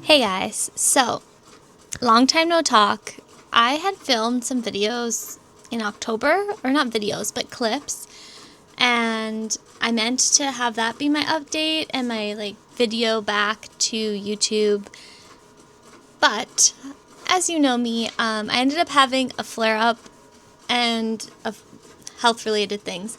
Hey guys, so long time no talk. I had filmed some videos in October, or not videos, but clips, and I meant to have that be my update and my video back to YouTube. But as you know me, I ended up having a flare up and of health related things.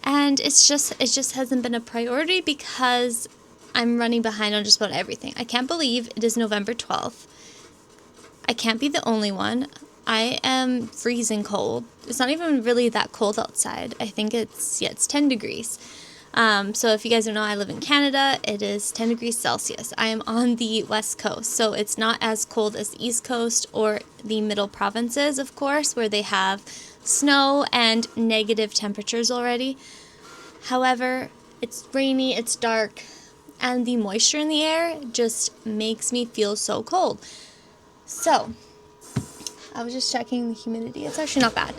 And it just hasn't been a priority because I'm running behind on just about everything. I can't believe it is November 12th. I can't be the only one. I am freezing cold. It's not even really that cold outside. I think it's 10 degrees. So if you guys don't know, I live in Canada. It is 10 degrees Celsius. I am on the west coast, so it's not as cold as the east coast or the middle provinces, of course, where they have snow and negative temperatures already. However, it's rainy, it's dark, and the moisture in the air just makes me feel so cold. So, I was just checking the humidity. It's actually not bad.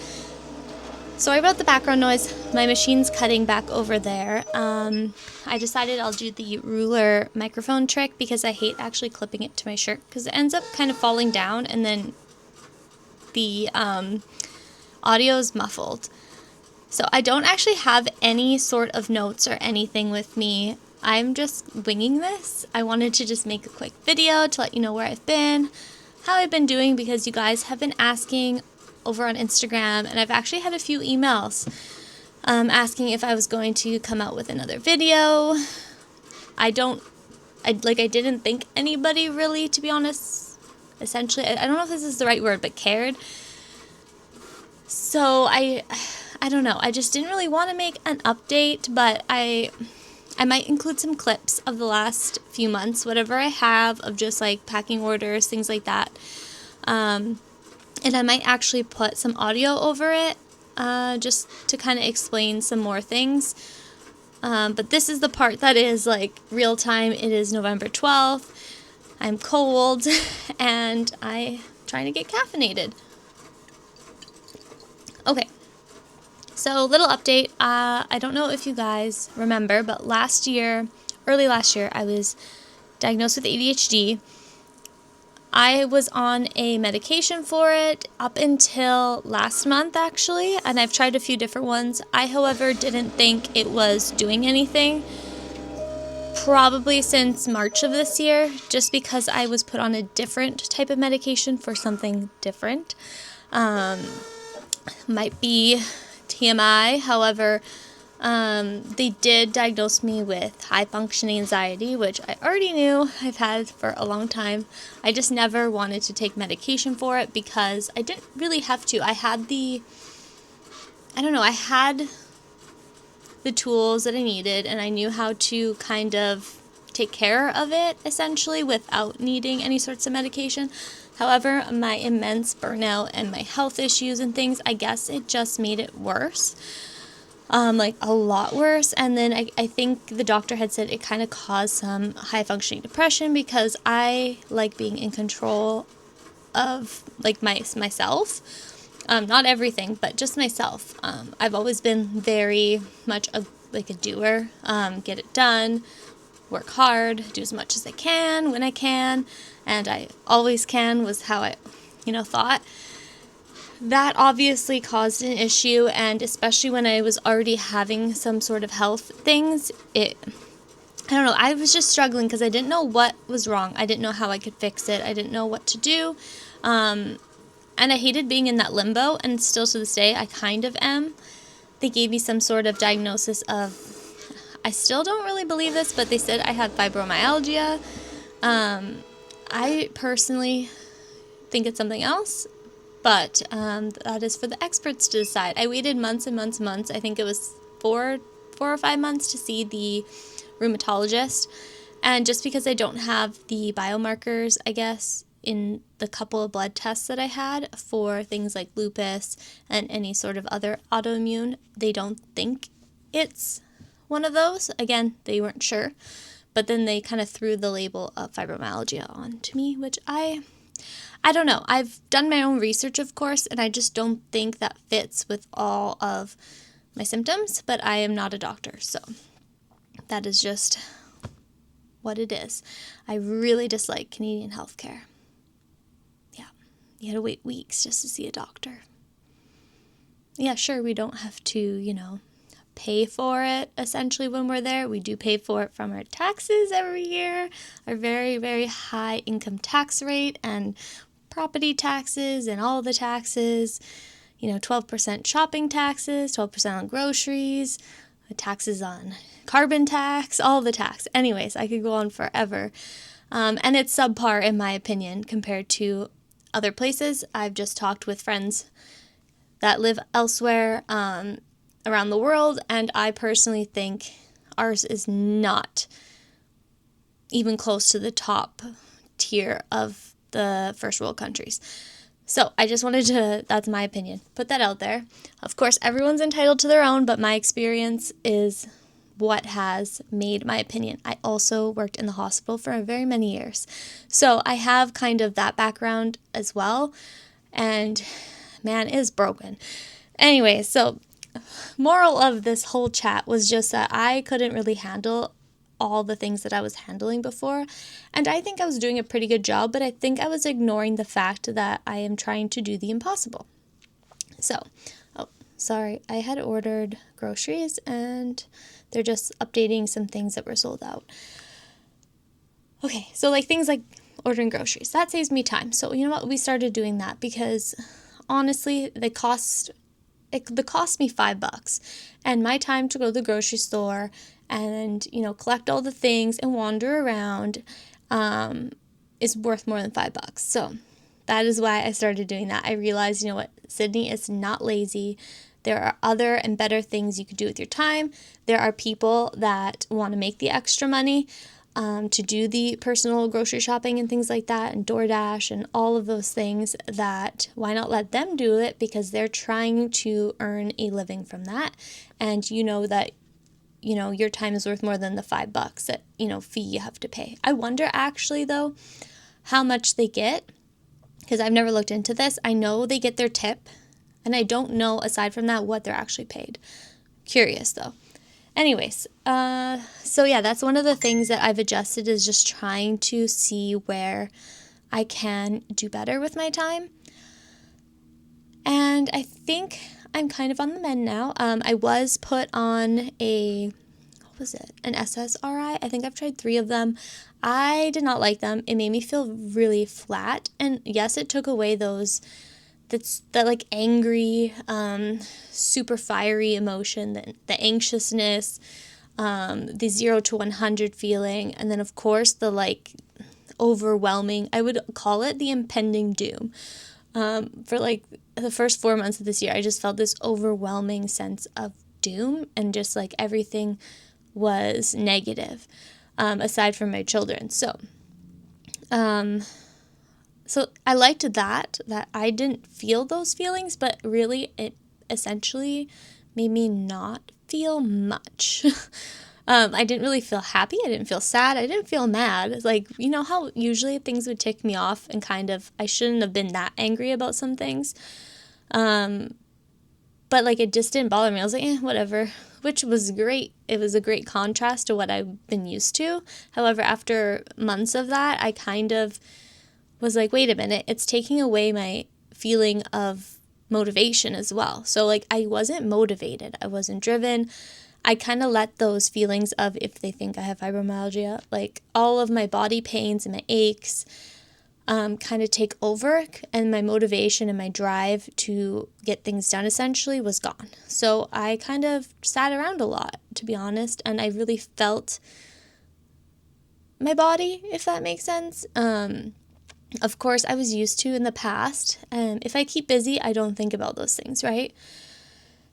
Sorry about the background noise. My machine's cutting back over there. I decided I'll do the ruler microphone trick because I hate actually clipping it to my shirt because it ends up kind of falling down and then the audio is muffled. So I don't actually have any sort of notes or anything with me. I'm just winging this. I wanted to just make a quick video to let you know where I've been, how I've been doing, because you guys have been asking over on Instagram, and I've actually had a few emails asking if I was going to come out with another video. I didn't think anybody really, to be honest, essentially, I don't know if this is the right word, but cared. So I don't know. I just didn't really want to make an update, but I might include some clips of the last few months, whatever I have of just like packing orders, things like that. And I might actually put some audio over it, just to kind of explain some more things. But this is the part that is like real time. It is November 12th. I'm cold and I'm trying to get caffeinated. Okay. So, little update. I don't know if you guys remember, but early last year, I was diagnosed with ADHD. I was on a medication for it up until last month, actually, and I've tried a few different ones. I, however, didn't think it was doing anything, probably since March of this year, just because I was put on a different type of medication for something different. Might be TMI, however, they did diagnose me with high functioning anxiety, which I already knew I've had for a long time. I just never wanted to take medication for it because I didn't really have to. I had the tools that I needed, and I knew how to kind of take care of it, essentially, without needing any sorts of medication. However, my immense burnout and my health issues and things, I guess it just made it worse. A lot worse. And then I think the doctor had said it kind of caused some high functioning depression because I like being in control of myself. Not everything, but just myself. I've always been very much a doer. Get it done, work hard, do as much as I can when I can, and I always can was how I, thought. That obviously caused an issue, and especially when I was already having some sort of health things, I don't know, I was just struggling because I didn't know what was wrong. I didn't know how I could fix it. I didn't know what to do. And I hated being in that limbo, and still to this day, I kind of am. They gave me some sort of diagnosis of, I still don't really believe this, but they said I had fibromyalgia. I personally think it's something else, but that is for the experts to decide. I waited months and months and months. I think it was 4 or 5 months to see the rheumatologist. And just because I don't have the biomarkers, I guess, in the couple of blood tests that I had for things like lupus and any sort of other autoimmune, they don't think it's one of those. Again, they weren't sure. But then they kind of threw the label of fibromyalgia onto me, which I don't know. I've done my own research, of course, and I just don't think that fits with all of my symptoms, but I am not a doctor, so that is just what it is. I really dislike Canadian healthcare. Yeah, you had to wait weeks just to see a doctor. Yeah, sure, we don't have to, pay for it essentially when we're there. We do pay for it from our taxes every year, our very, very high income tax rate and property taxes and all the taxes, 12% shopping taxes, 12% on groceries, taxes on carbon tax, all the tax. Anyways, I could go on forever. And it's subpar in my opinion compared to other places. I've just talked with friends that live elsewhere around the world, and I personally think ours is not even close to the top tier of the first world countries. So I just wanted to, that's my opinion, put that out there. Of course, everyone's entitled to their own, but my experience is what has made my opinion. I also worked in the hospital for very many years. So I have kind of that background as well. And man, it is broken. Anyway, so moral of this whole chat was just that I couldn't really handle all the things that I was handling before. And I think I was doing a pretty good job, but I think I was ignoring the fact that I am trying to do the impossible. So, sorry, I had ordered groceries and they're just updating some things that were sold out. Okay, so things like ordering groceries, that saves me time. So you know what, we started doing that because honestly, they cost me $5, and my time to go to the grocery store and collect all the things and wander around is worth more than $5. So that is why I started doing that. I realized, Sydney is not lazy. There are other and better things you could do with your time. There are people that want to make the extra money to do the personal grocery shopping and things like that, and DoorDash and all of those things, that why not let them do it, because they're trying to earn a living from that. And that your time is worth more than the $5 that fee you have to pay. I wonder actually though how much they get, because I've never looked into this. I know they get their tip, and I don't know aside from that what they're actually paid. Curious though. Anyways, so yeah, that's one of the things that I've adjusted, is just trying to see where I can do better with my time. And I think I'm kind of on the mend now. I was put on an SSRI. I think I've tried 3 of them. I did not like them. It made me feel really flat. And yes, it took away that angry, super fiery emotion, the anxiousness, the 0 to 100 feeling, and then of course the overwhelming, I would call it the impending doom. For the first 4 months of this year, I just felt this overwhelming sense of doom, and just everything was negative, aside from my children. So I liked that I didn't feel those feelings, but really it essentially made me not feel much. I didn't really feel happy. I didn't feel sad. I didn't feel mad. How usually things would tick me off and I shouldn't have been that angry about some things. But it just didn't bother me. I was like, whatever, which was great. It was a great contrast to what I've been used to. However, after months of that, I kind of was like, wait a minute, it's taking away my feeling of motivation as well. So I wasn't motivated. I wasn't driven. I kind of let those feelings of, if they think I have fibromyalgia, all of my body pains and my aches kind of take over, and my motivation and my drive to get things done essentially was gone. So I kind of sat around a lot, to be honest, and I really felt my body, if that makes sense. Of course, I was used to in the past, if I keep busy, I don't think about those things, right?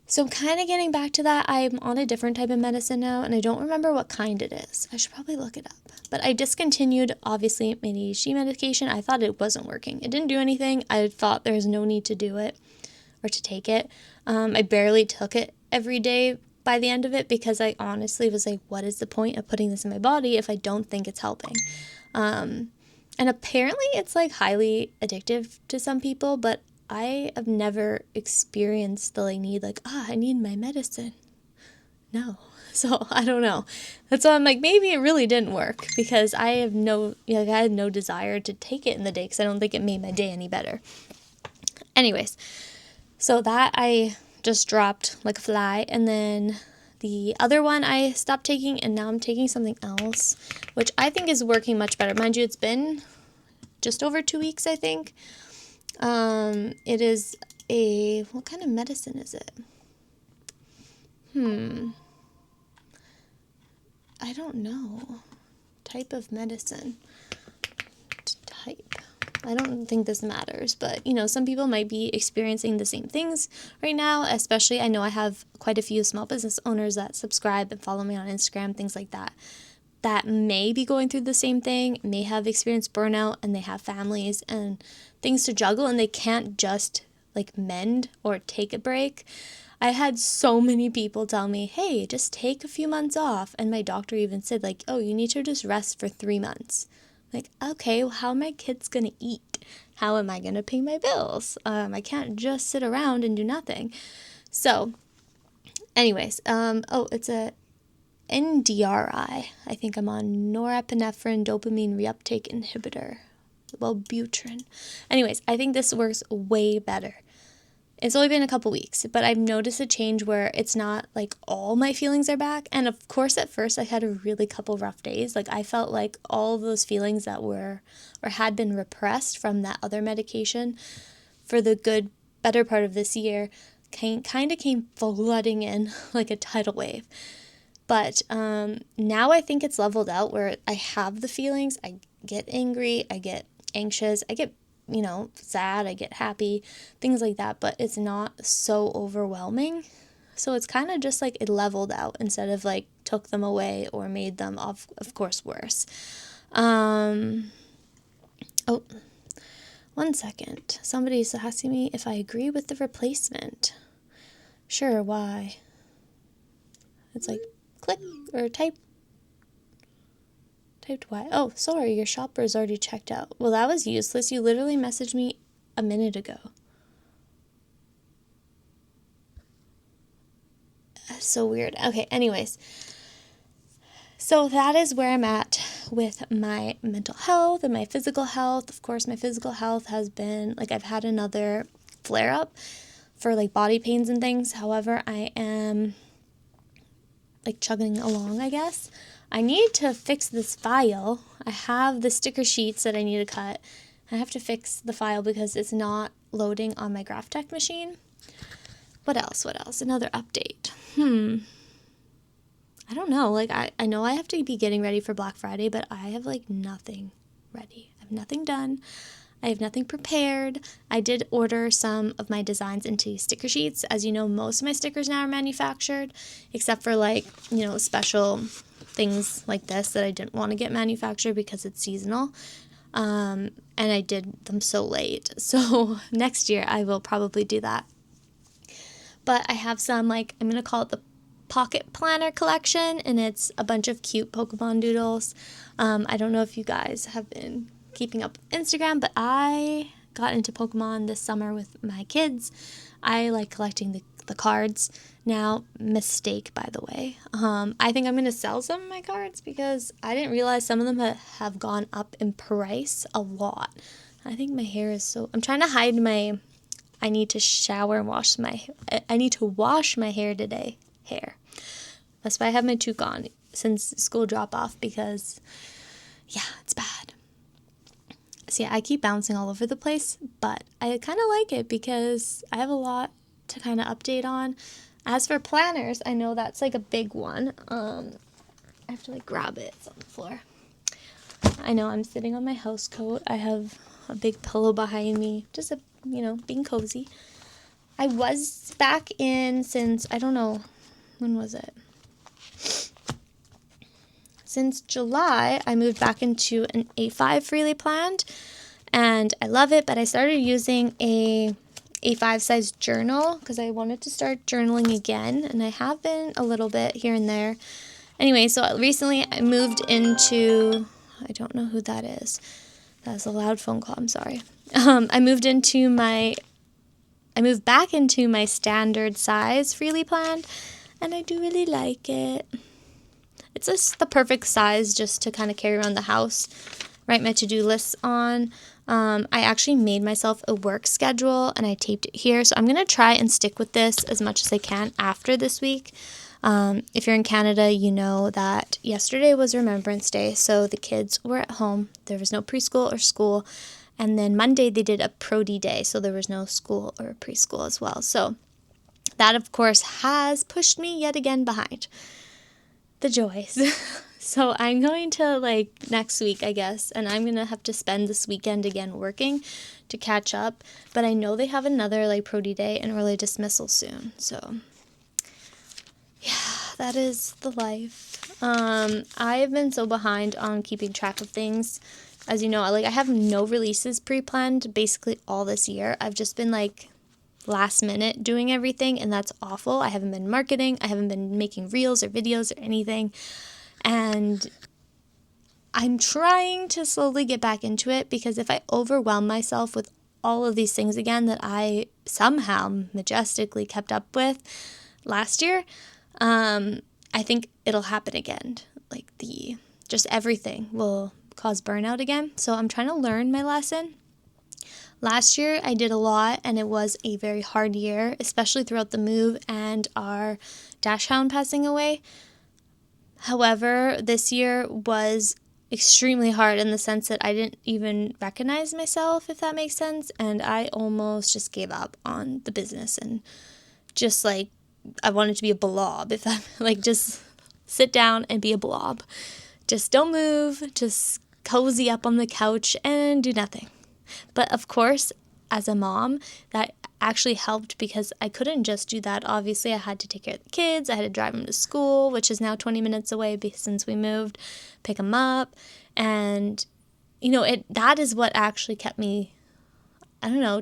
So I'm kind of getting back to that. I'm on a different type of medicine now, and I don't remember what kind it is. I should probably look it up. But I discontinued, obviously, my ADHD medication. I thought it wasn't working. It didn't do anything. I thought there was no need to do it or to take it. I barely took it every day by the end of it, because I honestly was like, what is the point of putting this in my body if I don't think it's helping? And apparently it's highly addictive to some people, but I have never experienced the need, I need my medicine. No. So I don't know. That's why I'm like, maybe it really didn't work, because I had no desire to take it in the day, because I don't think it made my day any better. Anyways, so that I just dropped like a fly, and then the other one I stopped taking, and now I'm taking something else, which I think is working much better. Mind you, it's been just over 2 weeks, I think. It is what kind of medicine is it? I don't know. Type of medicine. Type. I don't think this matters, but some people might be experiencing the same things right now, especially I know I have quite a few small business owners that subscribe and follow me on Instagram, things like that, that may be going through the same thing, may have experienced burnout, and they have families and things to juggle, and they can't just like mend or take a break. I had so many people tell me, hey, just take a few months off. And my doctor even said, like, oh, you need to just rest for 3 months. Like, okay, well, how are my kids going to eat? How am I going to pay my bills? I can't just sit around and do nothing. So, anyways, it's a NDRI. I think I'm on norepinephrine dopamine reuptake inhibitor. Wellbutrin. Anyways, I think this works way better. It's only been a couple weeks, but I've noticed a change where it's not like all my feelings are back. And of course, at first I had a really couple rough days. Like I felt like all of those feelings that were or had been repressed from that other medication for the better part of this year kind of came flooding in like a tidal wave. But now I think it's leveled out where I have the feelings. I get angry, I get anxious, I get sad, I get happy, things like that, but it's not so overwhelming. So it's kind of just like it leveled out instead of like took them away or made them, of course, worse. Oh, 1 second. Somebody's asking me if I agree with the replacement. Sure, why? It's like click or typed why? Oh, sorry, your shopper is already checked out. Well, that was useless. You literally messaged me a minute ago. That's so weird. Okay, anyways. So that is where I'm at with my mental health and my physical health. Of course, my physical health has been, like, I've had another flare-up for, like, body pains and things. However, I am, like, chugging along, I guess. I need to fix this file. I have the sticker sheets that I need to cut. I have to fix the file because it's not loading on my GraphTech machine. What else? Another update. I don't know. Like, I know I have to be getting ready for Black Friday, but I have, like, nothing ready. I have nothing done. I have nothing prepared. I did order some of my designs into sticker sheets. As you know, most of my stickers now are manufactured, except for, like, special things like this that I didn't want to get manufactured because it's seasonal. And I did them so late. So next year I will probably do that. But I have some, like, I'm going to call it the Pocket Planner collection, and it's a bunch of cute Pokemon doodles. I don't know if you guys have been keeping up with Instagram, but I got into Pokemon this summer with my kids. I like collecting the cards. Now, mistake, by the way. I think I'm going to sell some of my cards because I didn't realize some of them have gone up in price a lot. I think my hair is I'm trying to hide I need to shower and wash I need to wash my hair today. That's why I have my toque on since school drop off because, yeah, it's bad. So yeah, I keep bouncing all over the place, but I kind of like it because I have a lot to kind of update on. As for planners, I know that's like a big one. I have to like grab it. It's on the floor. I know I'm sitting on my house coat. I have a big pillow behind me. Just being cozy. I was back in since, I don't know, when was it? Since July, I moved back into an A5 freely planned, and I love it, but I started using a A5 size journal because I wanted to start journaling again, and I have been a little bit here and there. Anyway, so recently I moved into, I don't know who that is. That's a loud phone call, I'm sorry. I moved back into my standard size freely planned, and I do really like it. It's just the perfect size just to kind of carry around the house, write my to-do lists on. I actually made myself a work schedule and I taped it here. So I'm going to try and stick with this as much as I can after this week. If you're in Canada, you know that yesterday was Remembrance Day. So the kids were at home. There was no preschool or school. And then Monday they did a Pro-D day. So there was no school or preschool as well. So that, of course, has pushed me yet again behind. The joys. So I'm going to next week, I guess, and I'm going to have to spend this weekend again working to catch up. But I know they have another Pro-D day and early dismissal soon. So yeah, that is the life. I have been so behind on keeping track of things. As you know, I have no releases pre-planned basically all this year. I've just been last minute doing everything, and that's awful. I haven't been marketing. I haven't been making reels or videos or anything. And I'm trying to slowly get back into it, because if I overwhelm myself with all of these things again that I somehow majestically kept up with last year, I think it'll happen again. Just everything will cause burnout again. So I'm trying to learn my lesson. Last year I did a lot, and it was a very hard year, especially throughout the move and our dachshund passing away. However, this year was extremely hard in the sense that I didn't even recognize myself, if that makes sense, and I almost just gave up on the business and just I wanted to be a blob, if that just sit down and be a blob. Just don't move, just cozy up on the couch and do nothing. But of course, as a mom, that actually helped, because I couldn't just do that. Obviously, I had to take care of the kids. I had to drive them to school, which is now 20 minutes away since we moved, pick them up. And, that is what actually kept me,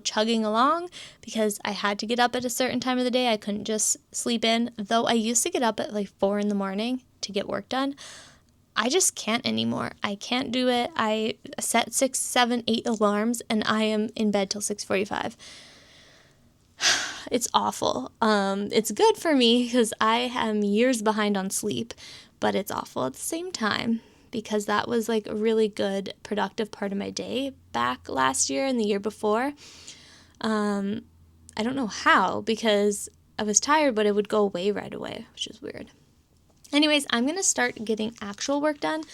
chugging along, because I had to get up at a certain time of the day. I couldn't just sleep in. Though I used to get up at 4 in the morning to get work done. I just can't anymore. I can't do it. I set 6, 7, 8 alarms, and I am in bed till 6:45. It's awful. It's good for me because I am years behind on sleep, but it's awful at the same time, because that was a really good, productive part of my day back last year and the year before. I don't know how, because I was tired, but it would go away right away, which is weird. Anyways, I'm going to start getting actual work done.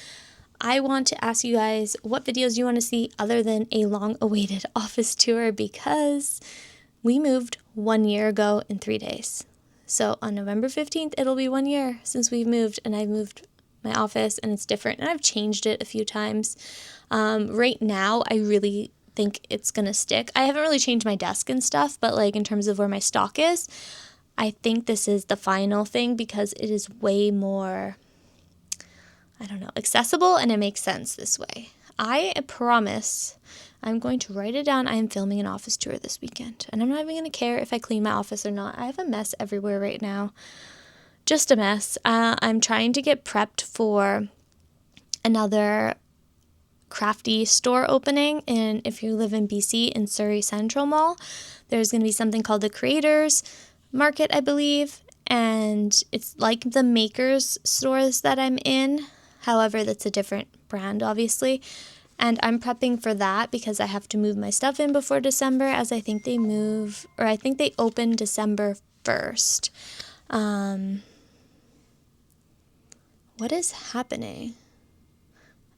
I want to ask you guys what videos you want to see other than a long-awaited office tour, because we moved 1 year ago in 3 days. So on November 15th, it'll be 1 year since we've moved, and I've moved my office, and it's different, and I've changed it a few times. Right now, I really think it's going to stick. I haven't really changed my desk and stuff, but in terms of where my stock is, I think this is the final thing, because it is way more, accessible, and it makes sense this way. I promise I'm going to write it down. I am filming an office tour this weekend, and I'm not even going to care if I clean my office or not. I have a mess everywhere right now. Just a mess. I'm trying to get prepped for another crafty store opening, and if you live in BC, in Surrey Central Mall, there's going to be something called the Creators Market, I believe, and it's like the Makers stores that I'm in. However, that's a different brand, obviously, and I'm prepping for that because I have to move my stuff in before December, as I think they open December 1st. What is happening?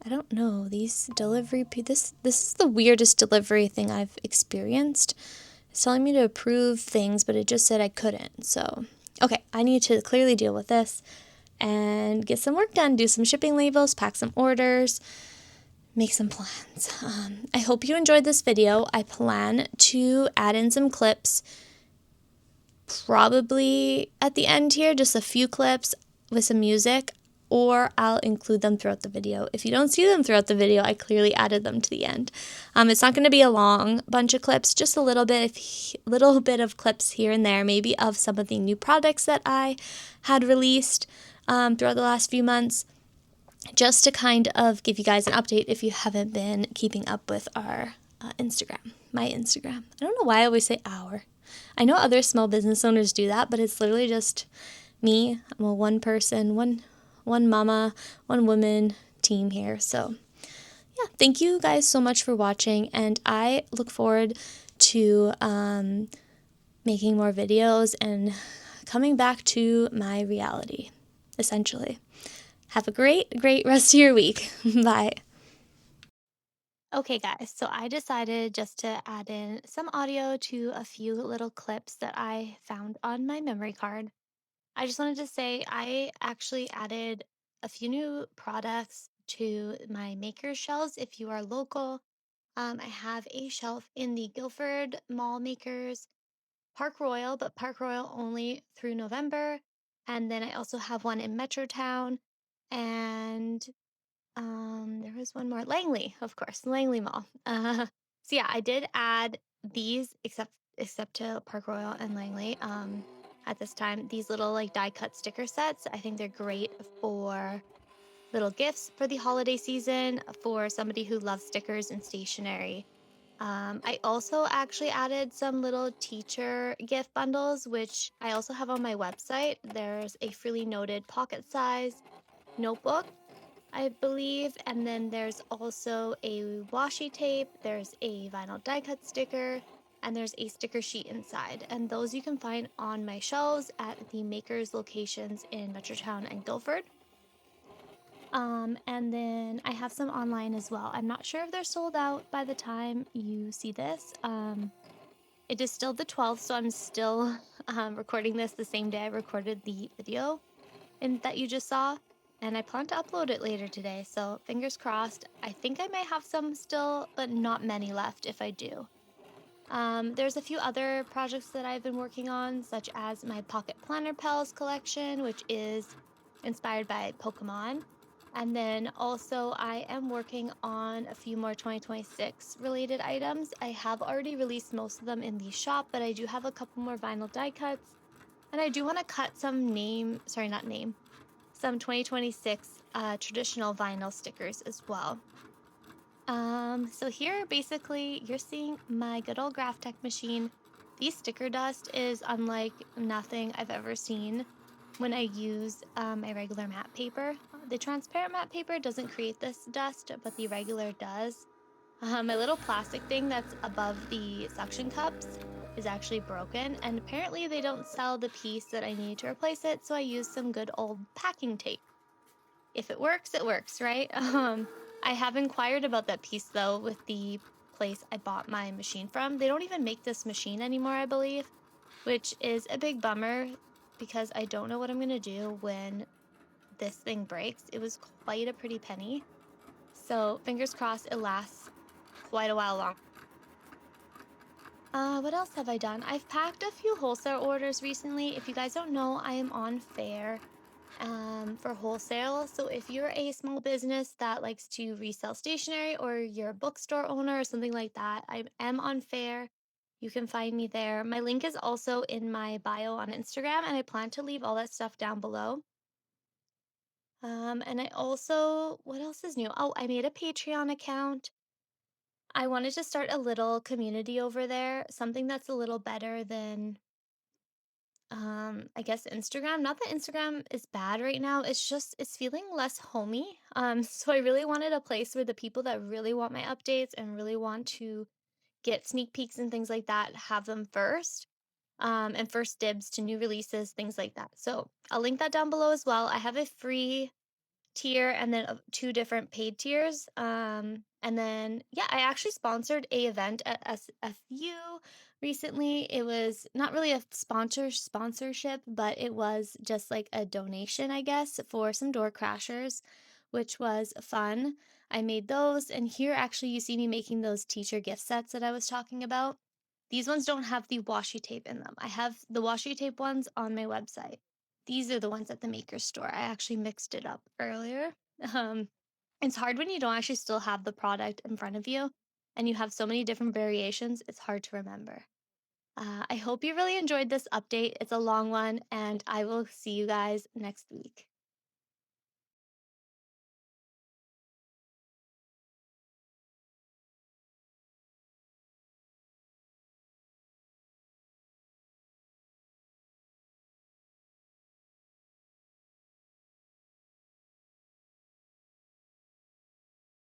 I don't know. These delivery this is the weirdest delivery thing I've experienced. It's telling me to approve things, but it just said I couldn't. So, okay, I need to clearly deal with this and get some work done, do some shipping labels, pack some orders, make some plans. I hope you enjoyed this video. I plan to add in some clips, probably at the end here, just a few clips with some music, or I'll include them throughout the video. If you don't see them throughout the video, I clearly added them to the end. It's not going to be a long bunch of clips, just a little bit of clips here and there, maybe of some of the new products that I had released throughout the last few months, just to kind of give you guys an update if you haven't been keeping up with our Instagram, my Instagram. I don't know why I always say our. I know other small business owners do that, but it's literally just me. I'm a one person, one mama, one woman team here. So yeah, thank you guys so much for watching, and I look forward to making more videos and coming back to my reality, essentially. Have a great rest of your week. Bye. Okay, guys, so I decided just to add in some audio to a few little clips that I found on my memory card. I just wanted to say I actually added a few new products to my maker shelves if you are local. I have a shelf in the Guilford Mall Makers Park Royal, but Park Royal only through November. And then I also have one in Metrotown. And there was one more, Langley, of course, Langley Mall. So yeah, I did add these, except to Park Royal and Langley. At this time, these little like die cut sticker sets. I think they're great for little gifts for the holiday season for somebody who loves stickers and stationery. I also actually added some little teacher gift bundles, which I also have on my website. There's a freely noted pocket size notebook, I believe, and then there's also a washi tape, there's a vinyl die cut sticker, and there's a sticker sheet inside. And those you can find on my shelves at the makers locations in Metrotown and Guilford. And then I have some online as well. I'm not sure if they're sold out by the time you see this. It is still the 12th, so I'm still recording this the same day I recorded the video that you just saw. And I plan to upload it later today, so fingers crossed. I think I may have some still, but not many left if I do. There's a few other projects that I've been working on, such as my Pocket Planner Pals collection, which is inspired by Pokemon. And then also, I am working on a few more 2026 related items. I have already released most of them in the shop, but I do have a couple more vinyl die cuts. And I do want to cut some some 2026 traditional vinyl stickers as well. So here basically you're seeing my good old Graph Tech machine. The sticker dust is unlike nothing I've ever seen when I use my regular matte paper. The transparent matte paper doesn't create this dust, but the regular does. My little plastic thing that's above the suction cups is actually broken, and apparently they don't sell the piece that I need to replace it, so I used some good old packing tape. If it works, right? I have inquired about that piece though with the place I bought my machine from. They don't even make this machine anymore, I believe, which is a big bummer because I don't know what I'm gonna do when this thing breaks. It was quite a pretty penny. So fingers crossed it lasts quite a while longer. What else have I done? I've packed a few wholesale orders recently. If you guys don't know, I am on Fair for wholesale. So if you're a small business that likes to resell stationery, or you're a bookstore owner or something like that, I am on Fair. You can find me there. My link is also in my bio on Instagram, and I plan to leave all that stuff down below. And I also, what else is new? Oh, I made a Patreon account. I wanted to start a little community over there, something that's a little better than I guess Instagram. Not that Instagram is bad right now. It's just it's feeling less homey. So I really wanted a place where the people that really want my updates and really want to get sneak peeks and things like that have them first. And first dibs to new releases, things like that. So I'll link that down below as well. I have a free tier and then two different paid tiers. And then yeah, I actually sponsored a event at SFU recently. It was not really a sponsorship, but it was just like a donation, I guess, for some door crashers, which was fun. I made those, and here actually you see me making those teacher gift sets that I was talking about. These ones don't have the washi tape in them. I have the washi tape ones on my website. These are the ones at the maker store. I actually mixed it up earlier. Um, it's hard when you don't actually still have the product in front of you and you have so many different variations, it's hard to remember. I hope you really enjoyed this update. It's a long one, and I will see you guys next week.